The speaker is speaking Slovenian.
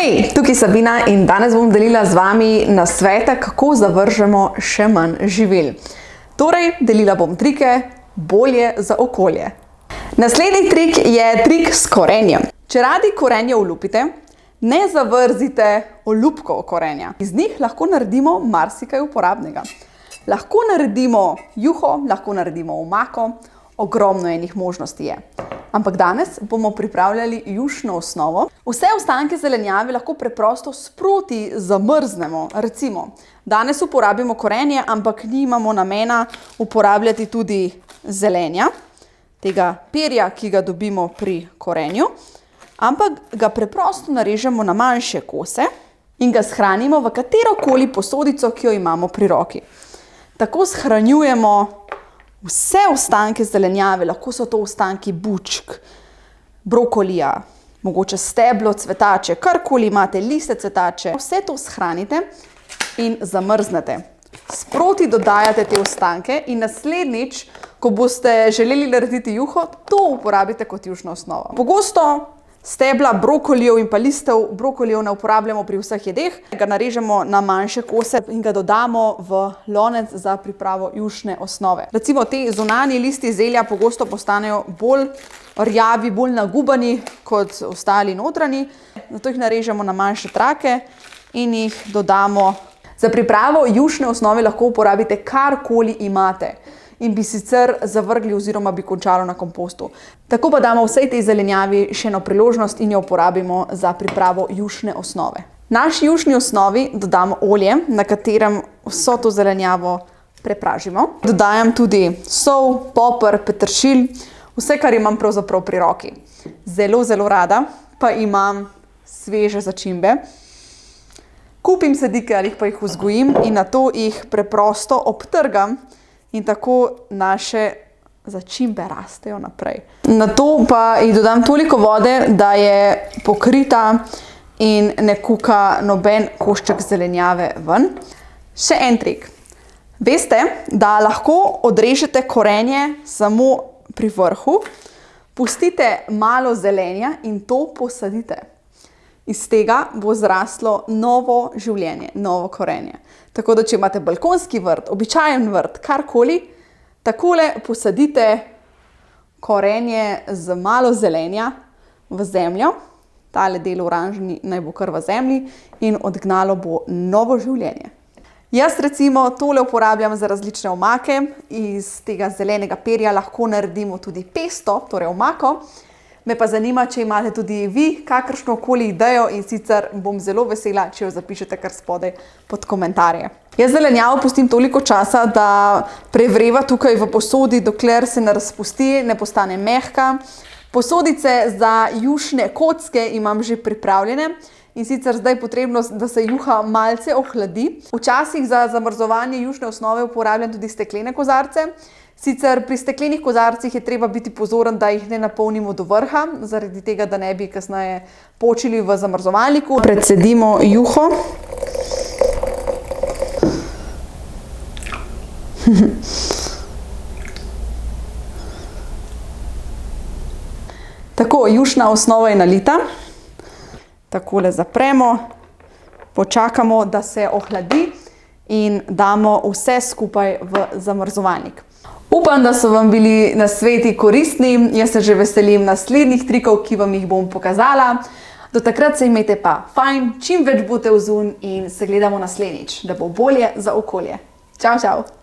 Hej, tukaj Sabina in danes bom delila z vami nasvete, kako zavržemo še manj živil. Torej, delila bom trike bolje za okolje. Naslednji trik je trik s korenjem. Če radi korenje olupite, ne zavrzite olupkov korenja. Iz njih lahko naredimo marsikaj uporabnega. Lahko naredimo juho, lahko naredimo omako, ogromno enih možnosti je. Ampak danes bomo pripravljali jušno osnovo. Vse ostanke zelenjave lahko preprosto sproti zamrznemo. Recimo, danes uporabimo korenje, ampak nimamo namena uporabljati tudi zelenja, tega perja, ki ga dobimo pri korenju, ampak ga preprosto narežemo na manjše kose in ga shranimo v katerokoli posodico, ki jo imamo pri roki. Tako shranjujemo vse ostanke zelenjave, lahko so to ostanki bučk, brokolija, mogoče steblo cvetače, karkoli imate, liste cvetače. Vse to shranite in zamrznete. Sproti dodajate te ostanke in naslednjič, ko boste želeli narediti juho, to uporabite kot jušno osnovo. Pogosto stebla brokolijev in pa listev brokolijev ne uporabljamo pri vseh jedeh. Ga narežemo na manjše kose in ga dodamo v lonec za pripravo jušne osnove. Recimo te zunanji listi zelja pogosto postanejo bolj rjavi, bolj nagubani kot ostali notranji. Zato jih narežemo na manjše trake in jih dodamo. Za pripravo jušne osnove lahko uporabite karkoli imate in bi sicer zavrgli oziroma bi končalo na kompostu. Tako pa damo vsej tej zelenjavi še eno priložnost in jo uporabimo za pripravo jušne osnove. Naši jušni osnovi dodamo olje, na katerem vso to zelenjavo prepražimo. Dodajam tudi sol, poper, peteršilj, vse, kar imam pravzaprav pri roki. Zelo, zelo rada pa imam sveže začimbe. Kupim sadike ali pa jih vzgojim in nato jih preprosto obtrgam in tako naše začimbe rastejo naprej. Nato pa jih dodam toliko vode, da je pokrita in ne kuka noben košček zelenjave ven. Še en trik. Veste, da lahko odrežete korenje samo pri vrhu, pustite malo zelenja in to posadite. Iz tega bo zraslo novo življenje, novo korenje. Tako da, če imate balkonski vrt, običajen vrt, karkoli, takole posadite korenje z malo zelenja v zemljo. Tale del oranžni naj bo kar v zemlji in odgnalo bo novo življenje. Jaz recimo tole uporabljam za različne omake. Iz tega zelenega perja lahko naredimo tudi pesto, torej omako. Me pa zanima, če imate tudi vi kakršnokoli idejo in sicer bom zelo vesela, če jo zapišete kar spodaj pod komentarje. Jaz zelenjavo pustim toliko časa, da prevreva tukaj v posodi, dokler se ne razpusti, ne postane mehka. Posodice za jušne kocke imam že pripravljene in sicer zdaj je potrebno, da se juha malce ohladi. Včasih za zamrzovanje jušne osnove uporabljam tudi steklene kozarce. Sicer pri steklenih kozarcih je treba biti pozoren, da jih ne napolnimo do vrha, zaradi tega, da ne bi kasneje počili v zamrzovalniku. Precedimo juho. Tako, jušna osnova je nalita. Takole zapremo, počakamo, da se ohladi in damo vse skupaj v zamrzovalnik. Upam, da so vam bili nasveti koristni. Jaz se že veselim naslednjih trikov, ki vam jih bom pokazala. Do takrat se imejte pa fajn, čim več bote vzun in se gledamo naslednjič, da bo bolje za okolje. Čau, čau!